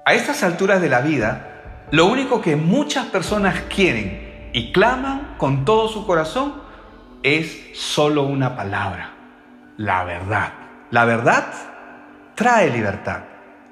A estas alturas de la vida, lo único que muchas personas quieren y claman con todo su corazón es solo una palabra: la verdad. La verdad trae libertad,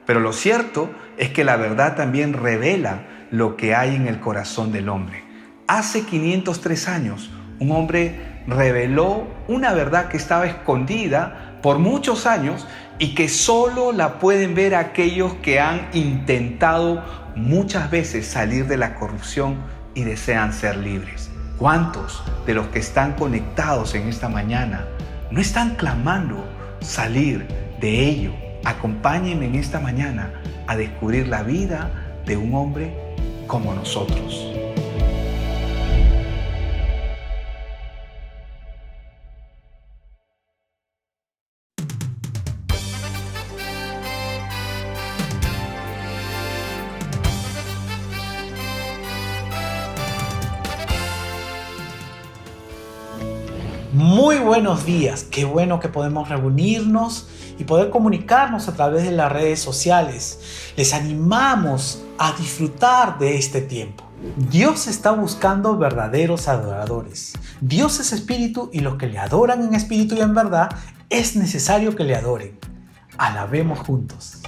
pero lo cierto es que la verdad también revela lo que hay en el corazón del hombre. Hace 503 años, un hombre reveló una verdad que estaba escondida por muchos años y que solo la pueden ver aquellos que han intentado muchas veces salir de la corrupción y desean ser libres. ¿Cuántos de los que están conectados en esta mañana no están clamando salir de ello? Acompáñenme en esta mañana a descubrir la vida de un hombre como nosotros. Muy buenos días, qué bueno que podemos reunirnos y poder comunicarnos a través de las redes sociales. Les animamos a disfrutar de este tiempo. Dios está buscando verdaderos adoradores. Dios es espíritu y los que le adoran en espíritu y en verdad es necesario que le adoren. Alabemos juntos.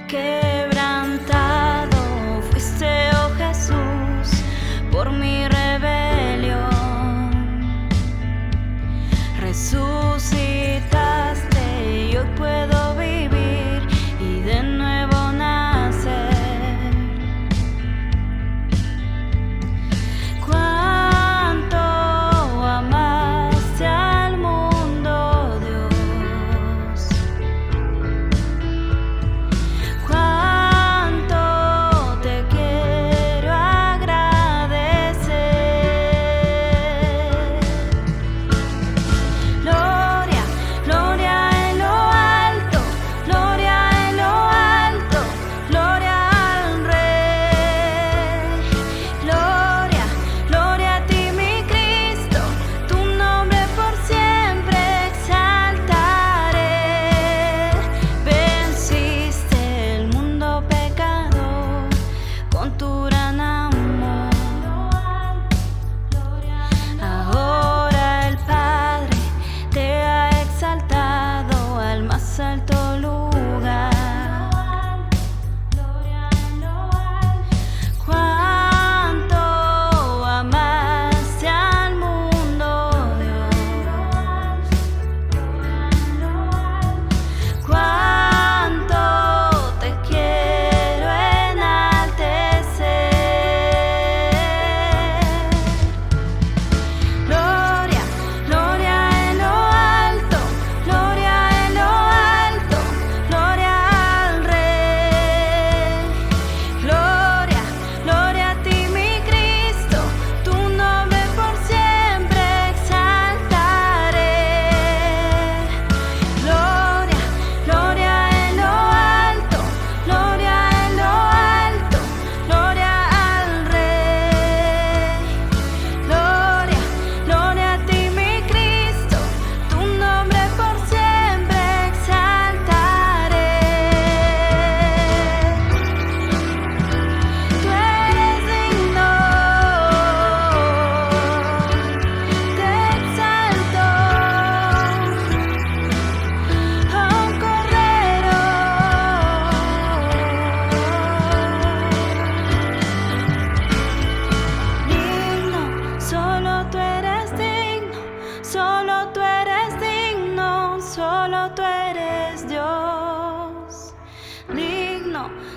Quebrantado fuiste, oh Jesús, por mi rebelión. Resucitaste y hoy puedo vivir y de nuevo nacer. Cuánto amaste al mundo, Dios.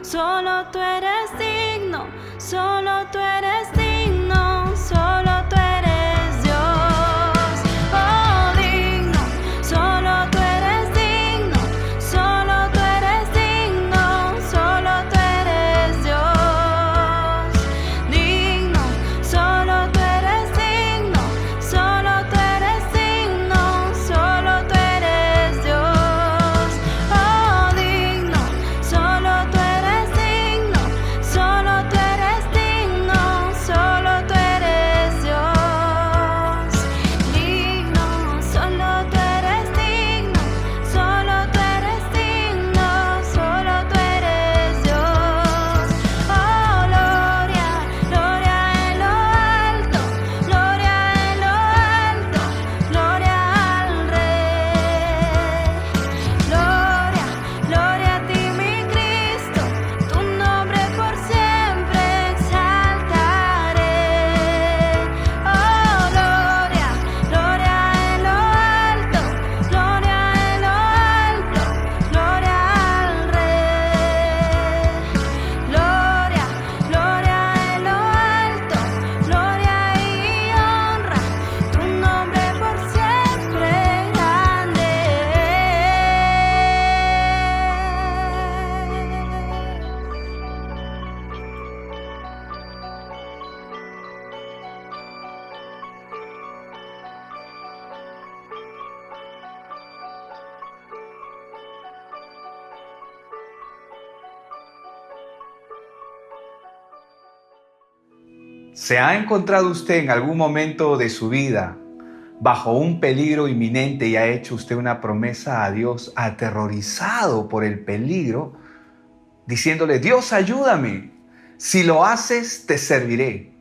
Solo tú eres digno, solo tú eres digno, solo tú eres Dios. Oh, digno, solo ¿Se ha encontrado usted en algún momento de su vida bajo un peligro inminente y ha hecho usted una promesa a Dios aterrorizado por el peligro, diciéndole: Dios, ayúdame, si lo haces te serviré?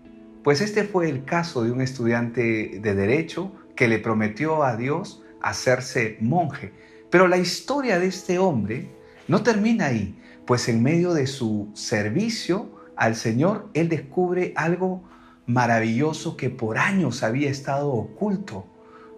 Pues este fue el caso de un estudiante de Derecho que le prometió a Dios hacerse monje. Pero la historia de este hombre no termina ahí, pues en medio de su servicio al Señor, él descubre algo maravilloso que por años había estado oculto.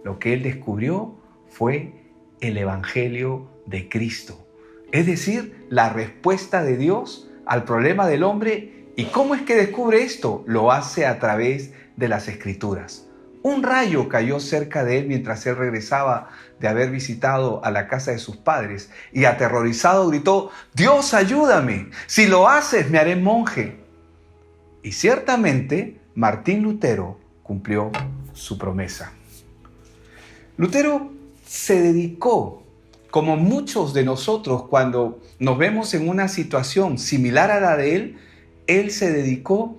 Lo que él descubrió fue el Evangelio de Cristo, es decir, la respuesta de Dios al problema del hombre. ¿Y cómo es que descubre esto? Lo hace a través de las Escrituras. Un rayo cayó cerca de él mientras él regresaba de haber visitado a la casa de sus padres y aterrorizado gritó: Dios, ayúdame, si lo haces me haré monje. Y ciertamente Martín Lutero cumplió su promesa. Lutero se dedicó, como muchos de nosotros cuando nos vemos en una situación similar a la de él se dedicó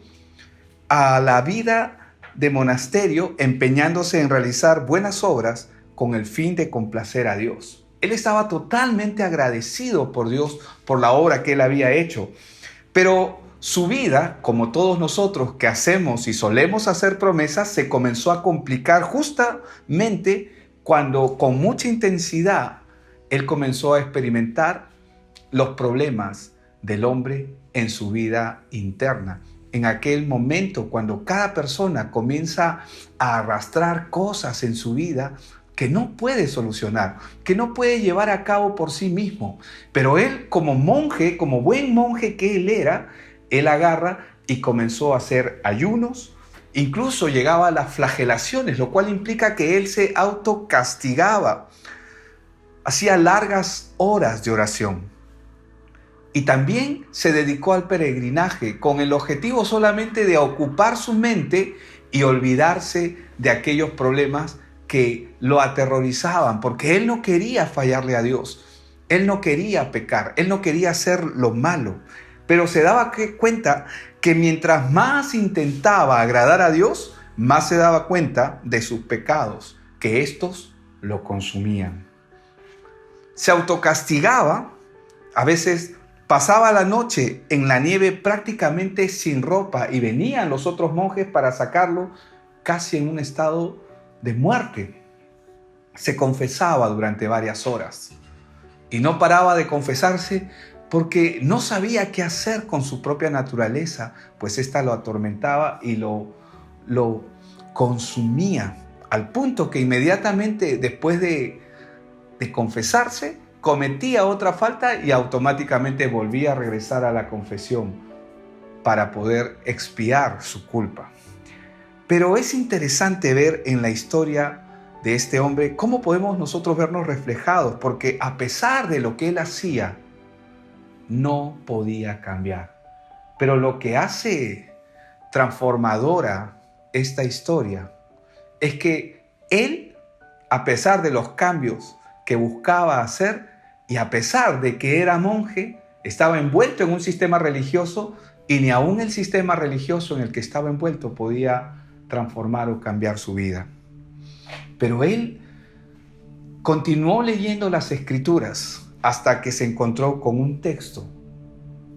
a la vida de monasterio, empeñándose en realizar buenas obras con el fin de complacer a Dios. Él estaba totalmente agradecido por Dios por la obra que él había hecho, pero su vida, como todos nosotros que hacemos y solemos hacer promesas, se comenzó a complicar justamente cuando con mucha intensidad él comenzó a experimentar los problemas del hombre en su vida interna. En aquel momento, cuando cada persona comienza a arrastrar cosas en su vida que no puede solucionar, que no puede llevar a cabo por sí mismo. Pero él, como monje, como buen monje que él era, él agarra y comenzó a hacer ayunos, incluso llegaba a las flagelaciones, lo cual implica que él se autocastigaba. Hacía largas horas de oración. Y también se dedicó al peregrinaje con el objetivo solamente de ocupar su mente y olvidarse de aquellos problemas que lo aterrorizaban, porque él no quería fallarle a Dios, él no quería pecar, él no quería hacer lo malo, pero se daba cuenta que mientras más intentaba agradar a Dios, más se daba cuenta de sus pecados, que estos lo consumían. Se autocastigaba, a veces pasaba la noche en la nieve prácticamente sin ropa y venían los otros monjes para sacarlo casi en un estado de muerte. Se confesaba durante varias horas y no paraba de confesarse porque no sabía qué hacer con su propia naturaleza, pues ésta lo atormentaba y lo consumía, al punto que inmediatamente después de confesarse, cometía otra falta y automáticamente volvía a regresar a la confesión para poder expiar su culpa. Pero es interesante ver en la historia de este hombre cómo podemos nosotros vernos reflejados, porque a pesar de lo que él hacía, no podía cambiar. Pero lo que hace transformadora esta historia es que él, a pesar de los cambios que buscaba hacer, y a pesar de que era monje, estaba envuelto en un sistema religioso y ni aún el sistema religioso en el que estaba envuelto podía transformar o cambiar su vida. Pero él continuó leyendo las Escrituras hasta que se encontró con un texto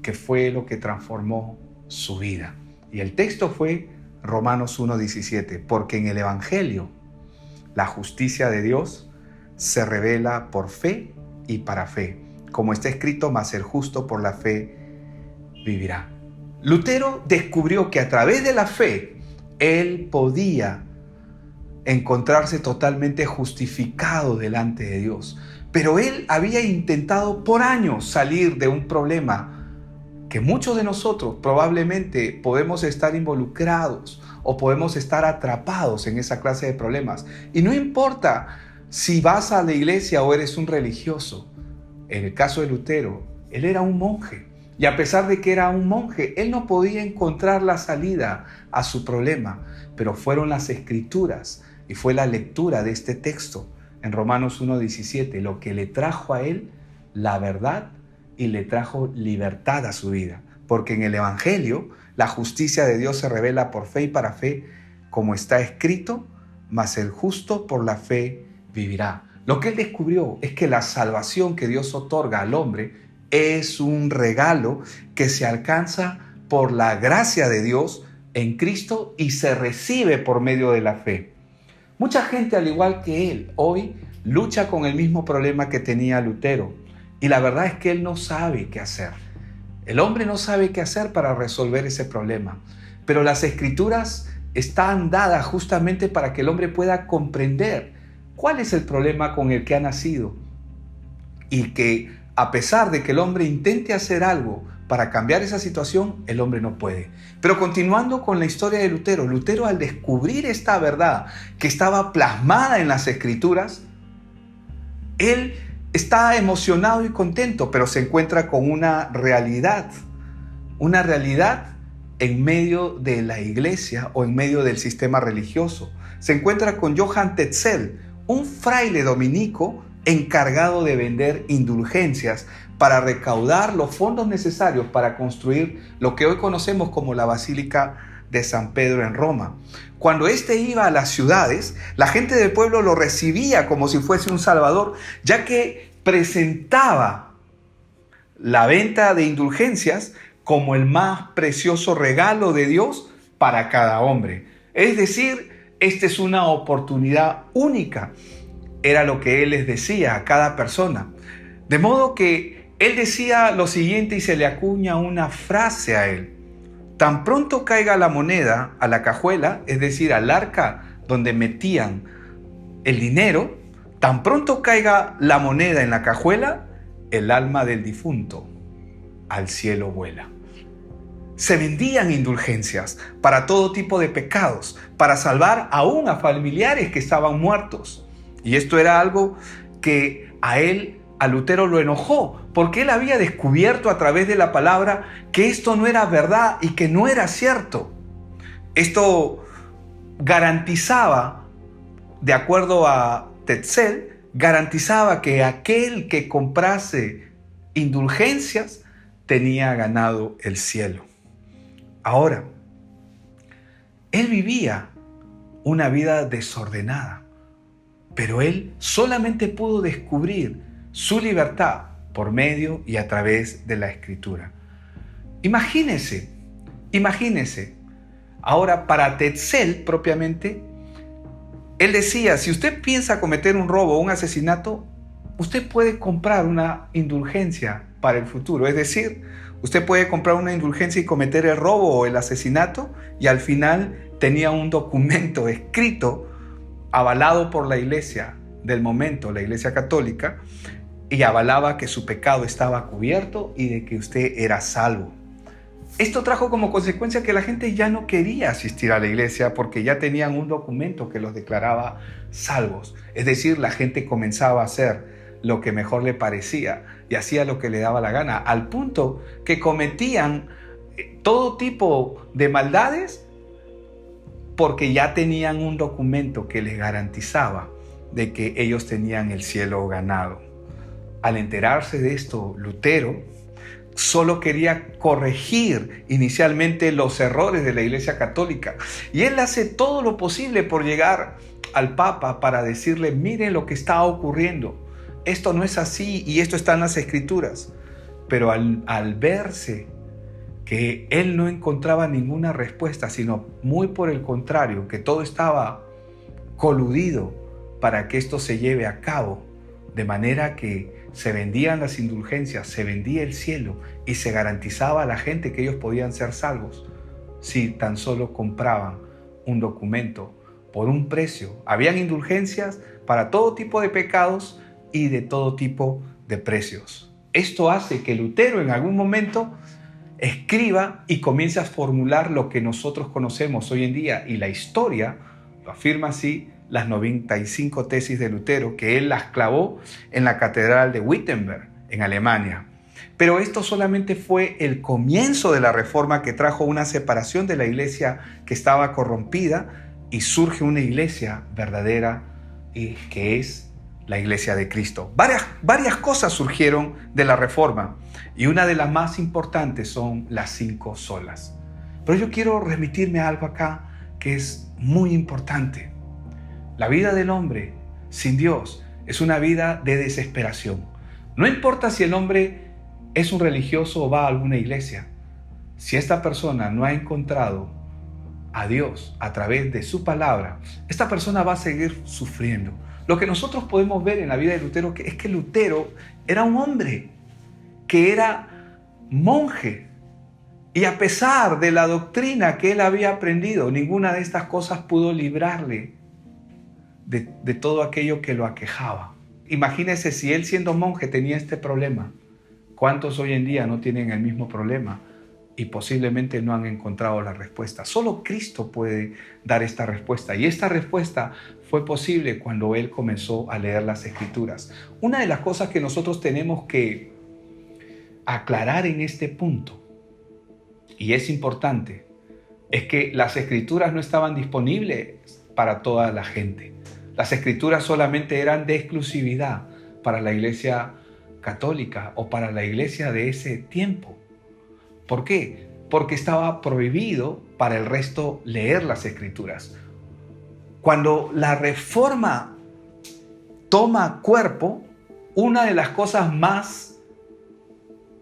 que fue lo que transformó su vida. Y el texto fue Romanos 1:17, porque en el Evangelio la justicia de Dios se revela por fe y para fe, como está escrito: mas el justo por la fe vivirá. Lutero descubrió que a través de la fe él podía encontrarse totalmente justificado delante de Dios, pero él había intentado por años salir de un problema que muchos de nosotros probablemente podemos estar involucrados o podemos estar atrapados en esa clase de problemas. Y no importa si vas a la iglesia o eres un religioso. En el caso de Lutero, él era un monje. Y a pesar de que era un monje, él no podía encontrar la salida a su problema. Pero fueron las Escrituras y fue la lectura de este texto en Romanos 1:17 lo que le trajo a él la verdad y le trajo libertad a su vida. porque en el Evangelio la justicia de Dios se revela por fe y para fe, como está escrito, mas el justo por la fe vivirá. Lo que él descubrió es que la salvación que Dios otorga al hombre es un regalo que se alcanza por la gracia de Dios en Cristo y se recibe por medio de la fe. Mucha gente, al igual que él, hoy lucha con el mismo problema que tenía Lutero. Y la verdad es que él no sabe qué hacer. El hombre no sabe qué hacer para resolver ese problema. Pero las Escrituras están dadas justamente para que el hombre pueda comprender cuál es el problema con el que ha nacido. Y que a pesar de que el hombre intente hacer algo para cambiar esa situación, el hombre no puede. Pero continuando con la historia de Lutero, Lutero, al descubrir esta verdad que estaba plasmada en las Escrituras, él está emocionado y contento, pero se encuentra con una realidad en medio de la iglesia o en medio del sistema religioso. Se encuentra con Johann Tetzel, un fraile dominico encargado de vender indulgencias para recaudar los fondos necesarios para construir lo que hoy conocemos como la Basílica de San Pedro en Roma. Cuando éste iba a las ciudades, la gente del pueblo lo recibía como si fuese un salvador, ya que presentaba la venta de indulgencias como el más precioso regalo de Dios para cada hombre. Es decir, esta es una oportunidad única. Era lo que él les decía a cada persona. De modo que él decía lo siguiente y se le acuña una frase a él. Tan pronto caiga la moneda a la cajuela, es decir, al arca donde metían el dinero, tan pronto caiga la moneda en la cajuela, el alma del difunto al cielo vuela. Se vendían indulgencias para todo tipo de pecados, para salvar aún a familiares que estaban muertos. Y esto era algo que a Lutero lo enojó, porque él había descubierto a través de la palabra que esto no era verdad y que no era cierto. Esto garantizaba, de acuerdo a Tetzel, garantizaba que aquel que comprase indulgencias tenía ganado el cielo. Ahora, él vivía una vida desordenada, pero él solamente pudo descubrir su libertad por medio y a través de la Escritura. Imagínese. Ahora, para Tetzel propiamente, él decía, si usted piensa cometer un robo o un asesinato, usted puede comprar una indulgencia para el futuro. Es decir, usted puede comprar una indulgencia y cometer el robo o el asesinato, y al final tenía un documento escrito, avalado por la iglesia del momento, la iglesia católica, y avalaba que su pecado estaba cubierto y de que usted era salvo. Esto trajo como consecuencia que la gente ya no quería asistir a la iglesia porque ya tenían un documento que los declaraba salvos. Es decir, la gente comenzaba a hacer lo que mejor le parecía y hacía lo que le daba la gana, al punto que cometían todo tipo de maldades porque ya tenían un documento que les garantizaba de que ellos tenían el cielo ganado. Al enterarse de esto, Lutero solo quería corregir inicialmente los errores de la Iglesia Católica. Y él hace todo lo posible por llegar al Papa para decirle, miren lo que está ocurriendo. Esto no es así y esto está en las Escrituras. Pero al verse que él no encontraba ninguna respuesta, sino muy por el contrario, que todo estaba coludido para que esto se lleve a cabo, de manera que se vendían las indulgencias, se vendía el cielo y se garantizaba a la gente que ellos podían ser salvos si tan solo compraban un documento por un precio. Habían indulgencias para todo tipo de pecados y de todo tipo de precios. Esto hace que Lutero en algún momento escriba y comience a formular lo que nosotros conocemos hoy en día, y la historia lo afirma así, las 95 tesis de Lutero, que él las clavó en la catedral de Wittenberg, en Alemania. Pero esto solamente fue el comienzo de la reforma que trajo una separación de la iglesia que estaba corrompida y surge una iglesia verdadera y que es la Iglesia de Cristo. Varias cosas surgieron de la Reforma y una de las más importantes son las 5 solas. Pero yo quiero remitirme a algo acá que es muy importante. La vida del hombre sin Dios es una vida de desesperación. No importa si el hombre es un religioso o va a alguna iglesia. Si esta persona no ha encontrado a Dios a través de su palabra, esta persona va a seguir sufriendo. Lo que nosotros podemos ver en la vida de Lutero es que Lutero era un hombre que era monje. Y a pesar de la doctrina que él había aprendido, ninguna de estas cosas pudo librarle de todo aquello que lo aquejaba. Imagínese si él siendo monje tenía este problema. ¿Cuántos hoy en día no tienen el mismo problema? Y posiblemente no han encontrado la respuesta. Solo Cristo puede dar esta respuesta. Y esta respuesta fue posible cuando él comenzó a leer las Escrituras. Una de las cosas que nosotros tenemos que aclarar en este punto, y es importante, es que las Escrituras no estaban disponibles para toda la gente. Las Escrituras solamente eran de exclusividad para la Iglesia católica o para la iglesia de ese tiempo. ¿Por qué? Porque estaba prohibido para el resto leer las Escrituras. Cuando la Reforma toma cuerpo, una de las cosas más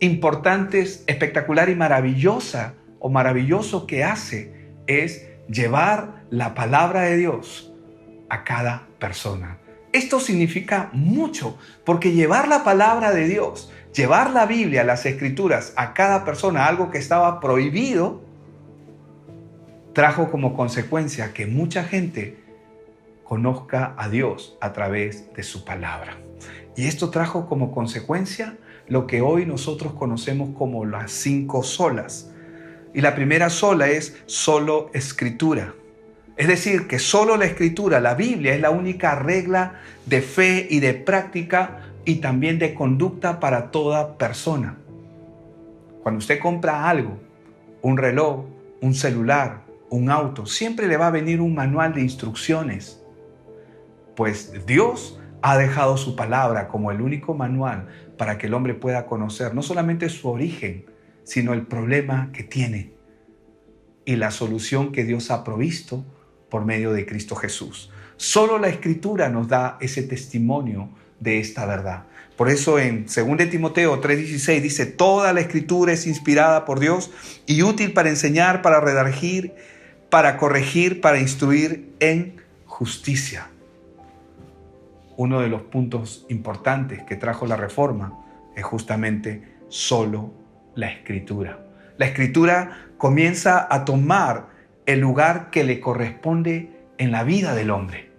importantes, espectacular y maravilloso que hace es llevar la palabra de Dios a cada persona. Esto significa mucho, porque llevar la palabra de Dios, llevar la Biblia, las Escrituras a cada persona, algo que estaba prohibido, trajo como consecuencia que mucha gente conozca a Dios a través de su palabra. Y esto trajo como consecuencia lo que hoy nosotros conocemos como las 5 solas. Y la primera sola es solo Escritura. Es decir, que solo la Escritura, la Biblia, es la única regla de fe y de práctica y también de conducta para toda persona. Cuando usted compra algo, un reloj, un celular, un auto, siempre le va a venir un manual de instrucciones. Pues Dios ha dejado su palabra como el único manual para que el hombre pueda conocer no solamente su origen, sino el problema que tiene y la solución que Dios ha provisto por medio de Cristo Jesús. Solo la Escritura nos da ese testimonio de esta verdad. Por eso en 2 Timoteo 3:16 dice: toda la Escritura es inspirada por Dios y útil para enseñar, para redarguir, para corregir, para instruir en justicia. Uno de los puntos importantes que trajo la Reforma es justamente solo la Escritura. La Escritura comienza a tomar el lugar que le corresponde en la vida del hombre.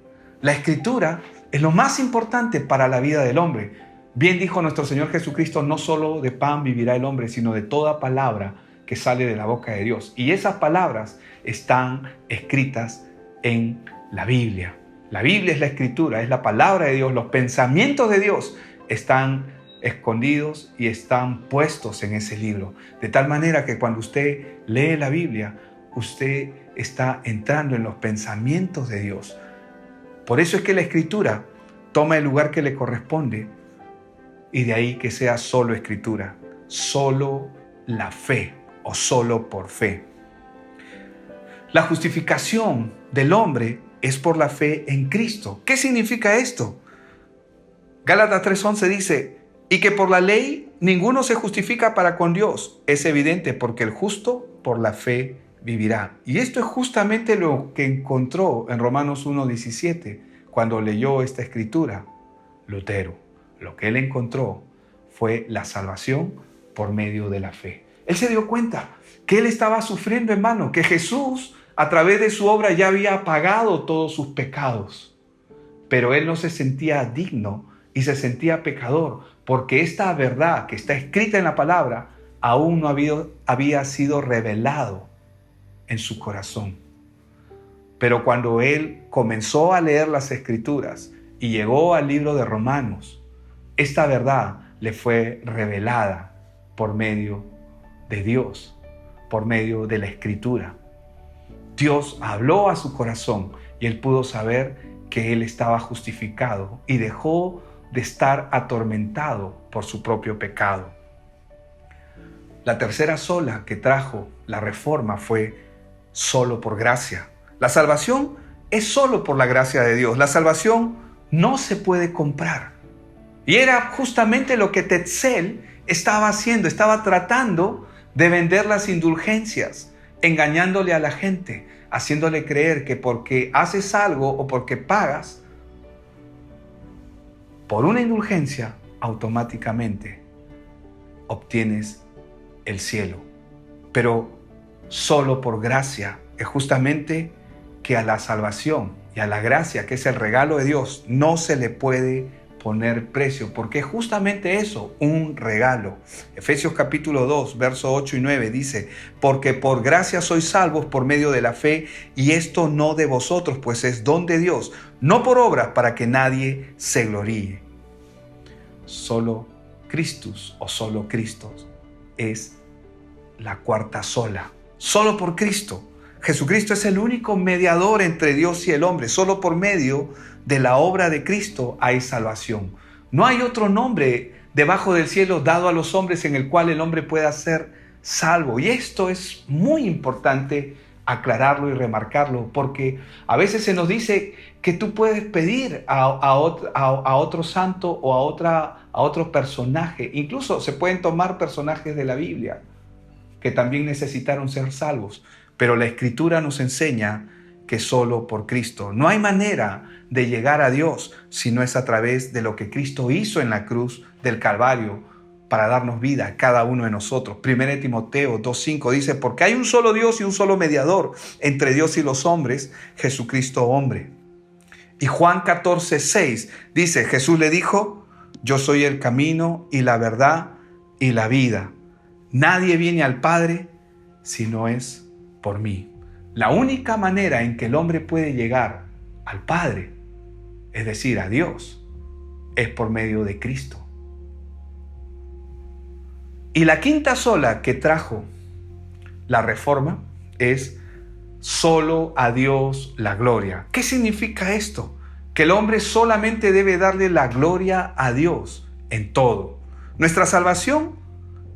La Escritura es lo más importante para la vida del hombre. Bien dijo nuestro Señor Jesucristo: no solo de pan vivirá el hombre, sino de toda palabra que sale de la boca de Dios. Y esas palabras están escritas en la Biblia. La Biblia es la Escritura, es la palabra de Dios. Los pensamientos de Dios están escondidos y están puestos en ese libro. De tal manera que cuando usted lee la Biblia, usted está entrando en los pensamientos de Dios. Por eso es que la Escritura toma el lugar que le corresponde, y de ahí que sea solo Escritura, solo la fe o solo por fe. La justificación del hombre es por la fe en Cristo. ¿Qué significa esto? Gálatas 3:11 dice: y que por la ley ninguno se justifica para con Dios. Es evidente, porque el justo por la fe vivirá. Y esto es justamente lo que encontró en Romanos 1:17 cuando leyó esta escritura Lutero. Lo que él encontró fue la salvación por medio de la fe. Él se dio cuenta que él estaba sufriendo en vano, que Jesús a través de su obra ya había pagado todos sus pecados. Pero él no se sentía digno y se sentía pecador, porque esta verdad que está escrita en la palabra aún no había sido revelado en su corazón. Pero cuando él comenzó a leer las Escrituras y llegó al libro de Romanos, esta verdad le fue revelada por medio de Dios, por medio de la Escritura. Dios habló a su corazón y él pudo saber que él estaba justificado y dejó de estar atormentado por su propio pecado. La tercera sola que trajo la reforma fue solo por gracia. La salvación es solo por la gracia de Dios. La salvación no se puede comprar. Y era justamente lo que Tetzel estaba haciendo. Estaba tratando de vender las indulgencias, engañándole a la gente, haciéndole creer que porque haces algo o porque pagas por una indulgencia, automáticamente obtienes el cielo. Pero solo por gracia. Es justamente que a la salvación y a la gracia, que es el regalo de Dios, no se le puede poner precio, porque es justamente eso, un regalo. Efesios capítulo 2, versos 8 y 9 dice: porque por gracia sois salvos por medio de la fe, y esto no de vosotros, pues es don de Dios, no por obras, para que nadie se gloríe. Solo Christus o solo Cristo es la cuarta sola. Solo por Cristo. Jesucristo es el único mediador entre Dios y el hombre. Solo por medio de la obra de Cristo hay salvación. No hay otro nombre debajo del cielo dado a los hombres en el cual el hombre pueda ser salvo. Y esto es muy importante aclararlo y remarcarlo, porque a veces se nos dice que tú puedes pedir a otro santo o a otro personaje. Incluso se pueden tomar personajes de la Biblia que también necesitaron ser salvos. Pero la Escritura nos enseña que solo por Cristo. No hay manera de llegar a Dios si no es a través de lo que Cristo hizo en la cruz del Calvario para darnos vida a cada uno de nosotros. 1 Timoteo 2:5 dice: porque hay un solo Dios y un solo mediador entre Dios y los hombres, Jesucristo hombre. Y Juan 14:6 dice: Jesús le dijo: yo soy el camino y la verdad y la vida. Nadie viene al Padre si no es por mí. La única manera en que el hombre puede llegar al Padre, es decir, a Dios, es por medio de Cristo. Y la quinta sola que trajo la reforma es solo a Dios la gloria. ¿Qué significa esto? Que el hombre solamente debe darle la gloria a Dios en todo. Nuestra salvación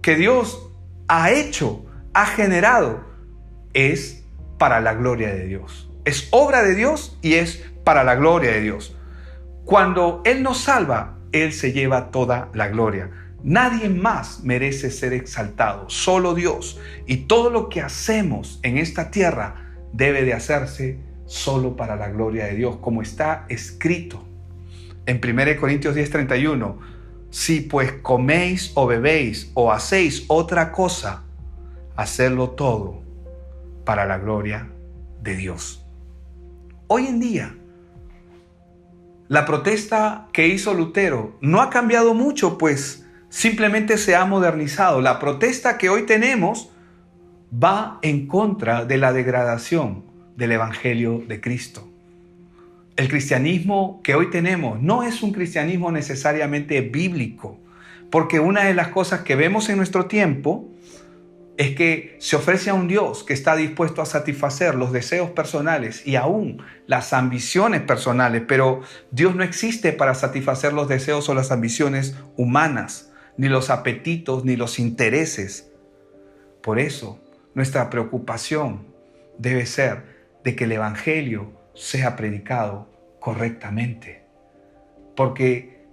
que Dios ha hecho, ha generado, es para la gloria de Dios. Es obra de Dios y es para la gloria de Dios. Cuando Él nos salva, Él se lleva toda la gloria. Nadie más merece ser exaltado, solo Dios. Y todo lo que hacemos en esta tierra debe de hacerse solo para la gloria de Dios, como está escrito en 1 Corintios 10:31. Si pues coméis o bebéis o hacéis otra cosa, hacedlo todo para la gloria de Dios. Hoy en día, la protesta que hizo Lutero no ha cambiado mucho, pues simplemente se ha modernizado. La protesta que hoy tenemos va en contra de la degradación del Evangelio de Cristo. El cristianismo que hoy tenemos no es un cristianismo necesariamente bíblico, porque una de las cosas que vemos en nuestro tiempo es que se ofrece a un Dios que está dispuesto a satisfacer los deseos personales y aún las ambiciones personales, pero Dios no existe para satisfacer los deseos o las ambiciones humanas, ni los apetitos, ni los intereses. Por eso, nuestra preocupación debe ser de que el Evangelio sea predicado correctamente. Porque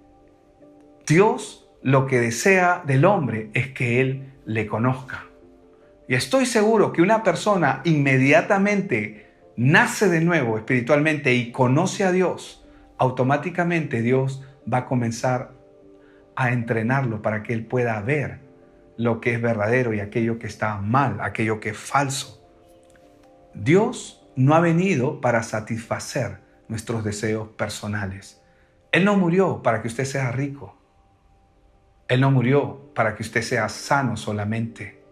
Dios lo que desea del hombre es que Él le conozca. Y estoy seguro que una persona inmediatamente nace de nuevo espiritualmente y conoce a Dios, automáticamente Dios va a comenzar a entrenarlo para que Él pueda ver lo que es verdadero y aquello que está mal, aquello que es falso. Dios no ha venido para satisfacer nuestros deseos personales. Él no murió para que usted sea rico. Él no murió para que usted sea sano solamente.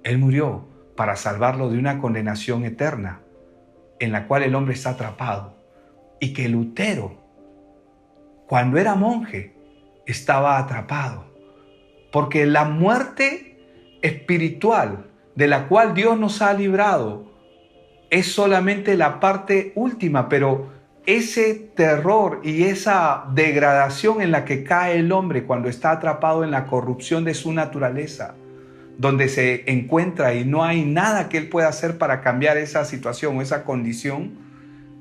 Él murió para salvarlo de una condenación eterna en la cual el hombre está atrapado. Y que Lutero, cuando era monje, estaba atrapado. Porque la muerte espiritual de la cual Dios nos ha librado es solamente la parte última, pero ese terror y esa degradación en la que cae el hombre cuando está atrapado en la corrupción de su naturaleza, donde se encuentra y no hay nada que él pueda hacer para cambiar esa situación o esa condición,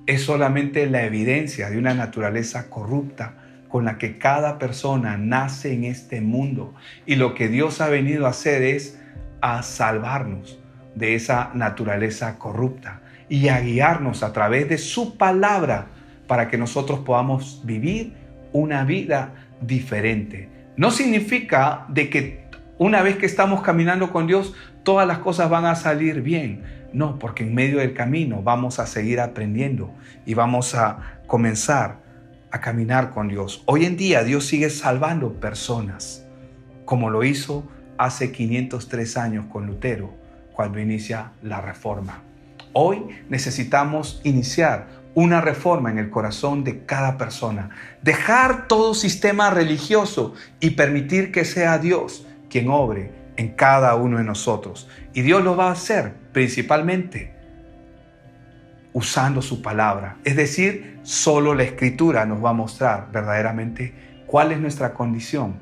es solamente la evidencia de una naturaleza corrupta con la que cada persona nace en este mundo. Y lo que Dios ha venido a hacer es a salvarnos de esa naturaleza corrupta y a guiarnos a través de su palabra para que nosotros podamos vivir una vida diferente. No significa de que una vez que estamos caminando con Dios, todas las cosas van a salir bien. No, porque en medio del camino vamos a seguir aprendiendo y vamos a comenzar a caminar con Dios. Hoy en día Dios sigue salvando personas, como lo hizo hace 503 años con Lutero, cuando inicia la Reforma. Hoy necesitamos iniciar una reforma en el corazón de cada persona, dejar todo sistema religioso y permitir que sea Dios quien obre en cada uno de nosotros. Y Dios lo va a hacer principalmente usando su palabra. Es decir, solo la Escritura nos va a mostrar verdaderamente cuál es nuestra condición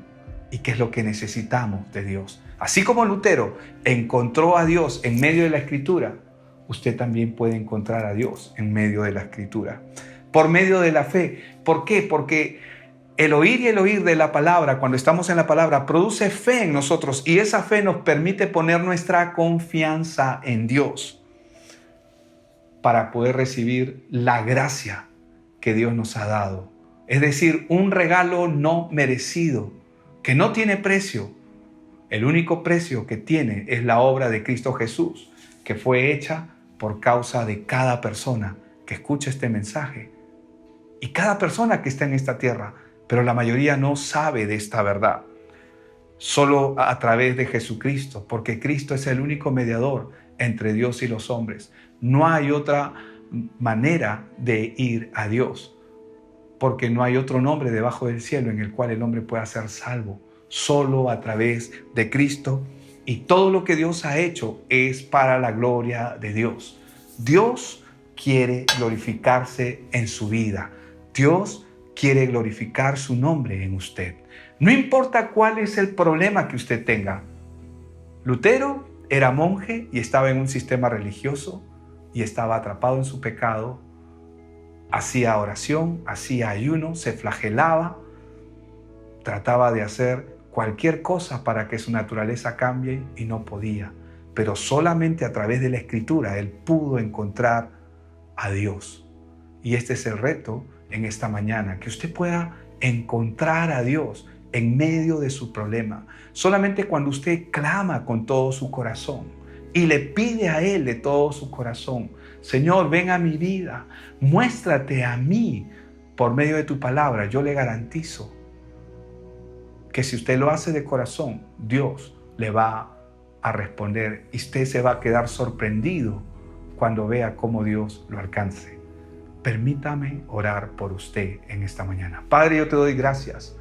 y qué es lo que necesitamos de Dios. Así como Lutero encontró a Dios en medio de la Escritura, usted también puede encontrar a Dios en medio de la Escritura, por medio de la fe. ¿Por qué? Porque el oír y el oír de la palabra, cuando estamos en la palabra, produce fe en nosotros y esa fe nos permite poner nuestra confianza en Dios para poder recibir la gracia que Dios nos ha dado. Es decir, un regalo no merecido, que no tiene precio. El único precio que tiene es la obra de Cristo Jesús, que fue hecha por causa de cada persona que escucha este mensaje y cada persona que está en esta tierra, pero la mayoría no sabe de esta verdad. Solo a través de Jesucristo, porque Cristo es el único mediador entre Dios y los hombres. No hay otra manera de ir a Dios, porque no hay otro nombre debajo del cielo en el cual el hombre pueda ser salvo. Solo a través de Cristo. Y todo lo que Dios ha hecho es para la gloria de Dios. Dios quiere glorificarse en su vida. Dios quiere glorificar su nombre en usted. No importa cuál es el problema que usted tenga. Lutero era monje y estaba en un sistema religioso y estaba atrapado en su pecado. Hacía oración, hacía ayuno, se flagelaba, trataba de hacer cualquier cosa para que su naturaleza cambie y no podía. Pero solamente a través de la Escritura él pudo encontrar a Dios. Y este es el reto en esta mañana, que usted pueda encontrar a Dios en medio de su problema. Solamente cuando usted clama con todo su corazón y le pide a Él de todo su corazón: Señor, ven a mi vida, muéstrate a mí por medio de tu palabra. Yo le garantizo que si usted lo hace de corazón, Dios le va a responder y usted se va a quedar sorprendido cuando vea cómo Dios lo alcance. Permítame orar por usted en esta mañana. Padre, yo te doy gracias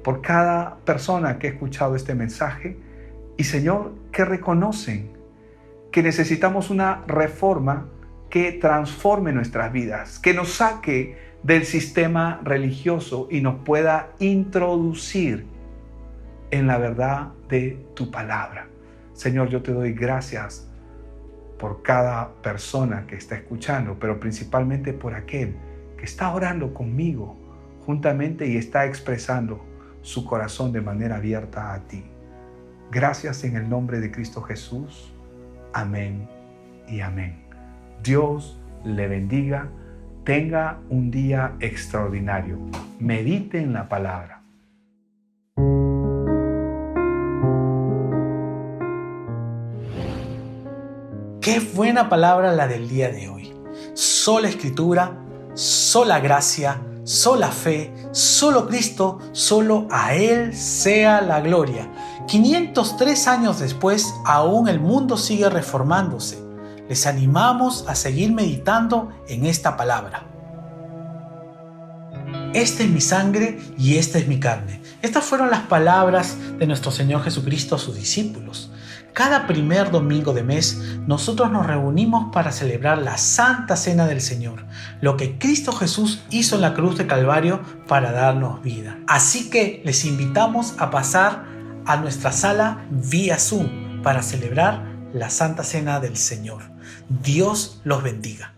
por cada persona que ha escuchado este mensaje y, Señor, que reconocen que necesitamos una reforma que transforme nuestras vidas, que nos saque del sistema religioso y nos pueda introducir en la verdad de tu palabra. Señor, yo te doy gracias por cada persona que está escuchando, pero principalmente por aquel que está orando conmigo juntamente y está expresando su corazón de manera abierta a ti. Gracias en el nombre de Cristo Jesús. Amén y amén. Dios le bendiga. Tenga un día extraordinario. Medite en la palabra. Qué buena palabra la del día de hoy. Sola Escritura, sola gracia, sola fe, solo Cristo, solo a Él sea la gloria. 503 años después, aún el mundo sigue reformándose. Les animamos a seguir meditando en esta palabra. Esta es mi sangre y esta es mi carne. Estas fueron las palabras de nuestro Señor Jesucristo a sus discípulos. Cada primer domingo de mes, nosotros nos reunimos para celebrar la Santa Cena del Señor, lo que Cristo Jesús hizo en la cruz de Calvario para darnos vida. Así que les invitamos a pasar a nuestra sala vía Zoom para celebrar la Santa Cena del Señor. Dios los bendiga.